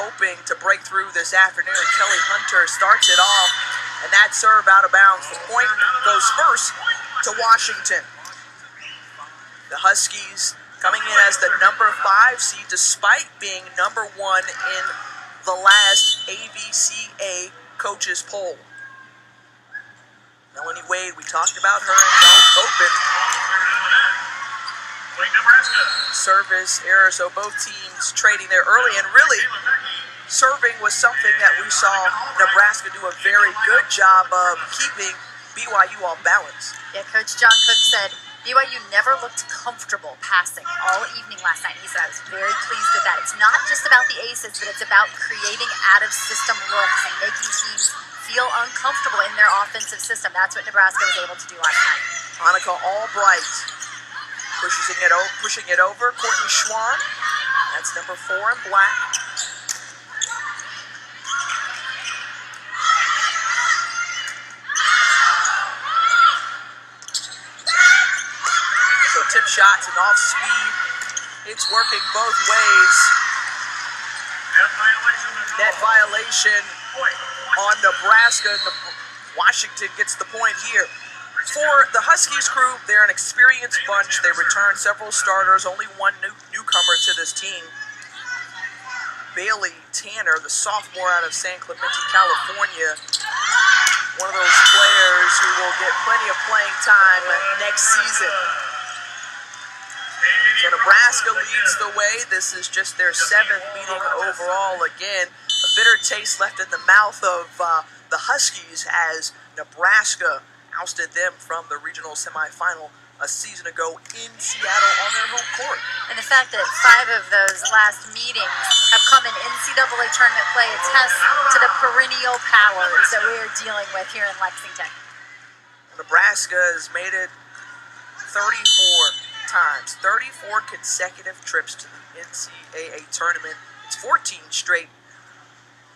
hoping to break through this afternoon. Kelly Hunter starts it off, and that serve out of bounds. The point goes first to Washington. The Huskies coming in as the number 5 seed, despite being number 1 in the last AVCA coaches poll. Melanie Wade, we talked about her in the open. Service error, so both teams trading there early, and really serving was something that we saw Nebraska do a very good job of keeping BYU off balance. Yeah, Coach John Cook said BYU never looked comfortable passing all evening last night. He said, I was very pleased with that. It's not just about the aces, but it's about creating out-of-system looks and making teams feel uncomfortable in their offensive system. That's what Nebraska was able to do last night. Hanukkah Albright pushing it over. Courtney Schwann, that's number 4 in black. So tip shots and off speed. It's working both ways. Net violation on Nebraska. Washington gets the point here. For the Huskies crew, they're an experienced bunch. They return several starters, only one newcomer to this team. Bailey Tanner, the sophomore out of San Clemente, California. One of those players who will get plenty of playing time next season. So Nebraska leads the way. This is just their 7th meeting overall. Again, a bitter taste left in the mouth of the Huskies as Nebraska ousted them from the regional semifinal a season ago in Seattle on their home court. And the fact that 5 of those last meetings have come in NCAA tournament play attests to the perennial powers that we are dealing with here in Lexington. Nebraska has made it 34 times, 34 consecutive trips to the NCAA tournament. It's 14 straight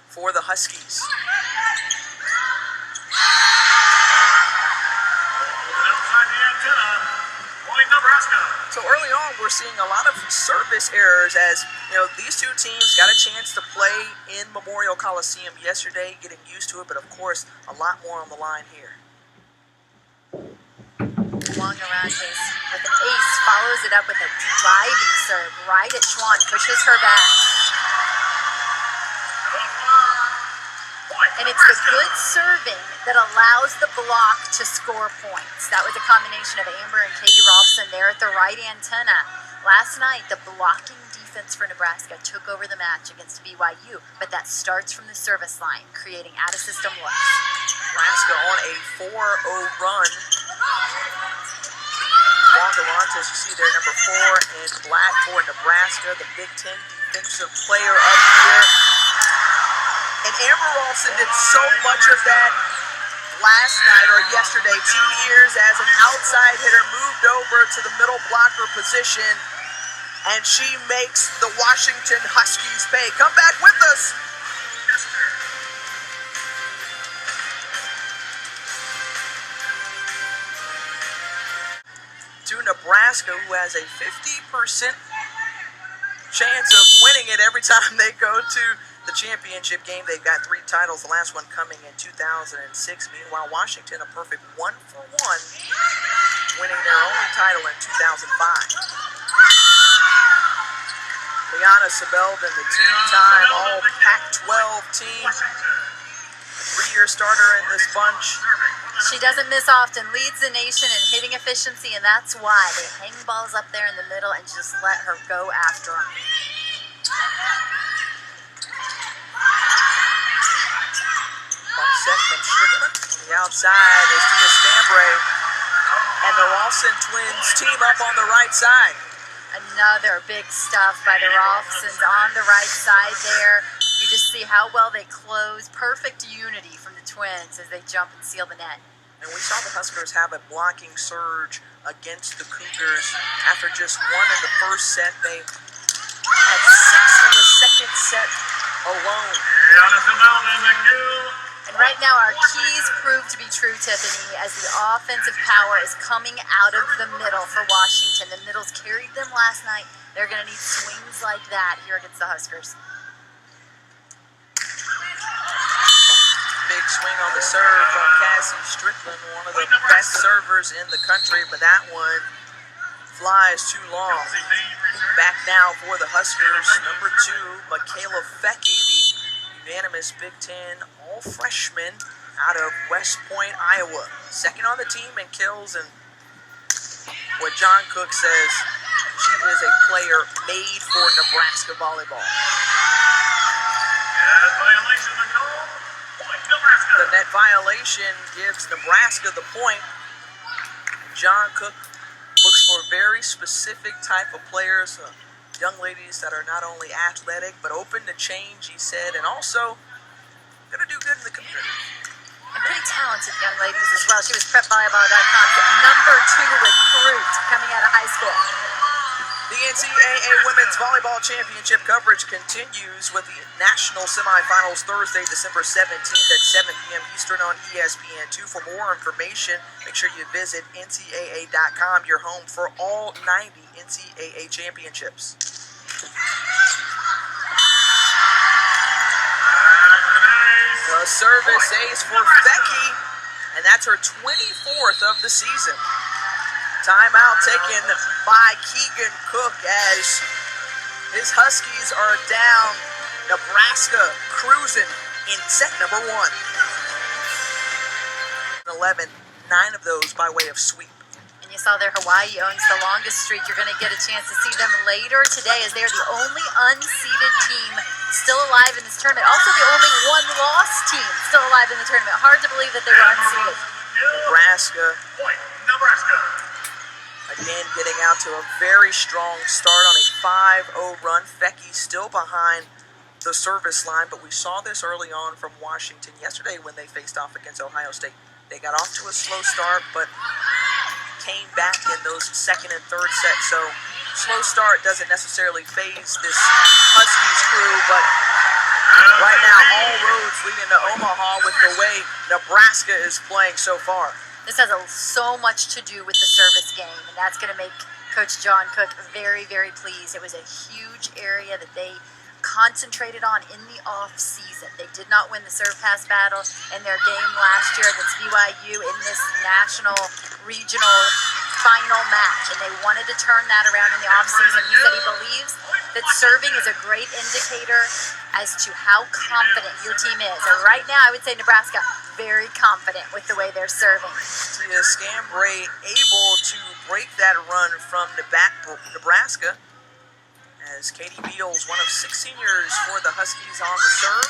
for the Huskies. So early on, we're seeing a lot of service errors as, these two teams got a chance to play in Memorial Coliseum yesterday, getting used to it, but of course, a lot more on the line here. Wangarantes with an ace, follows it up with a driving serve right at Schwann, pushes her back. And it's the good serving that allows the block to score points. That was a combination of Amber and Katie Rolfson there at the right antenna. Last night, the blocking defense for Nebraska took over the match against BYU, but that starts from the service line, creating out-of-system looks. Nebraska on a 4-0 run. Wangarantes, you see there, number 4 in black for Nebraska, the Big Ten defensive player up here. And Amber Rolfson did so much of that last night or yesterday, 2 years as an outside hitter, moved over to the middle blocker position, and she makes the Washington Huskies pay. Come back with us. To Nebraska, who has a 50% chance of winning it every time they go to the championship game. They've got 3 titles, the last one coming in 2006. Meanwhile, Washington, a perfect 1-for-1, winning their only title in 2005. Liana Sebelden, the 2-time all Pac-12 team, a 3-year starter in this bunch. She doesn't miss often, leads the nation in hitting efficiency, and that's why they hang balls up there in the middle and just let her go after them. Bump set from Strickland. On the outside is Tia Stambray, and the Rolfson twins team up on the right side. Another big stuff by the Rolfsons on the right side there. You just see how well they close. Perfect unity from the twins as they jump and seal the net. And we saw the Huskers have a blocking surge against the Cougars. After just 1 in the first set, they had 6 in the second set alone. And right now our keys prove to be true, Tiffany, as the offensive power is coming out of the middle for Washington. The middles carried them last night. They're going to need swings like that here against the Huskers. serve from Cassie Strickland, one of the best servers in the country, but that one flies too long. Back now for the Huskers, number 2, Michaela Fecky, the unanimous Big Ten all-freshman out of West Point, Iowa. Second on the team in kills, and what John Cook says, she is a player made for Nebraska volleyball. The net violation gives Nebraska the point. John Cook looks for a very specific type of players, young ladies that are not only athletic but open to change, he said, and also going to do good in the community. And pretty talented young ladies as well. She was PrepVolleyball.com's number 2 recruit coming out of high school. The NCAA Women's Volleyball Championship coverage continues with the national semifinals Thursday, December 17th at 7 p.m. Eastern on ESPN2. For more information, make sure you visit NCAA.com, your home for all 90 NCAA championships. The service ace for Fecky, and that's her 24th of the season. Timeout taken by Keegan Cook as his Huskies are down. Nebraska cruising in set number 1. 11, 9 of those by way of sweep. And you saw there Hawaii owns the longest streak. You're going to get a chance to see them later today as they're the only unseeded team still alive in this tournament. Also the only one-loss team still alive in the tournament. Hard to believe that they were unseeded. Nebraska. Again, getting out to a very strong start on a 5-0 run. Fecky still behind the service line, but we saw this early on from Washington yesterday when they faced off against Ohio State. They got off to a slow start, but came back in those second and third sets. So slow start doesn't necessarily phase this Huskies crew, but right now all roads leading to Omaha with the way Nebraska is playing so far. This has so much to do with the service game, and that's going to make Coach John Cook very, very pleased. It was a huge area that they concentrated on in the off-season. They did not win the serve pass battle in their game last year against BYU in this national regional final match, and they wanted to turn that around in the off-season. He said he believes that serving is a great indicator as to how confident your team is. And right now, I would say Nebraska, very confident with the way they're serving. Tia Scambray able to break that run from Nebraska, as Katie Beals, one of 6 seniors for the Huskies on the serve.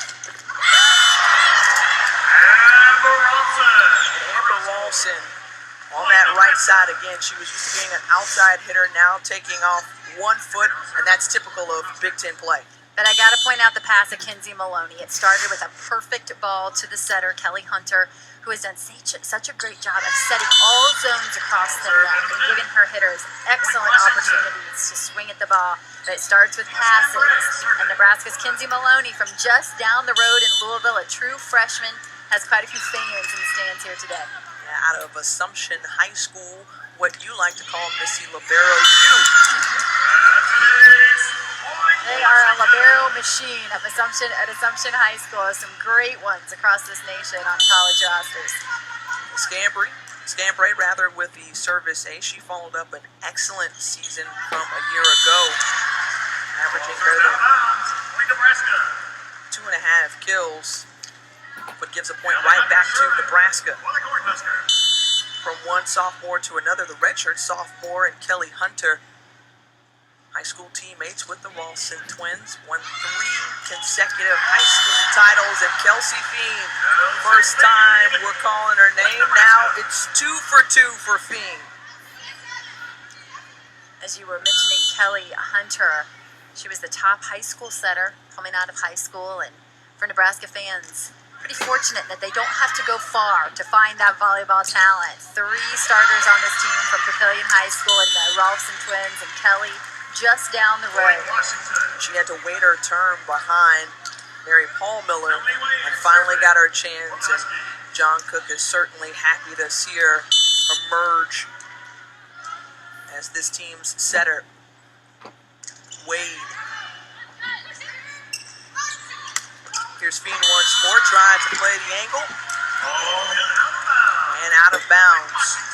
Amber Rawson on that right side again. She was used to being an outside hitter, now taking off 1 foot, and that's typical of Big Ten play. But I got to point out the pass of Kinsey Maloney. It started with a perfect ball to the setter, Kelly Hunter, who has done such a great job of setting all zones across the net and giving her hitters excellent opportunities to swing at the ball. But it starts with passes. And Nebraska's Kinsey Maloney from just down the road in Louisville, a true freshman, has quite a few fans in the stands here today. Yeah, out of Assumption High School, what you like to call Missy Libero U. They are a libero machine at Assumption High School. Some great ones across this nation on college rosters. Scambray with the service ace. She followed up an excellent season from a year ago, averaging better than 2.5 kills, but gives a point right back to Nebraska. From one sophomore to another, the redshirt sophomore and Kelly Hunter, high school teammates with the Rawson twins, won 3 consecutive high school titles, and Kelsey Feen, first time we're calling her name, now it's 2 for 2 for Feen. As you were mentioning Kelly Hunter, she was the top high school setter coming out of high school, and for Nebraska fans, pretty fortunate that they don't have to go far to find that volleyball talent. 3 starters on this team from Papillion High School and the Rawson twins, and Kelly just down the road. She had to wait her turn behind Mary Paul Miller and finally got her chance, and John Cook is certainly happy to see her emerge as this team's setter. Wade. Here's Feen once more, trying to play the angle. bounds.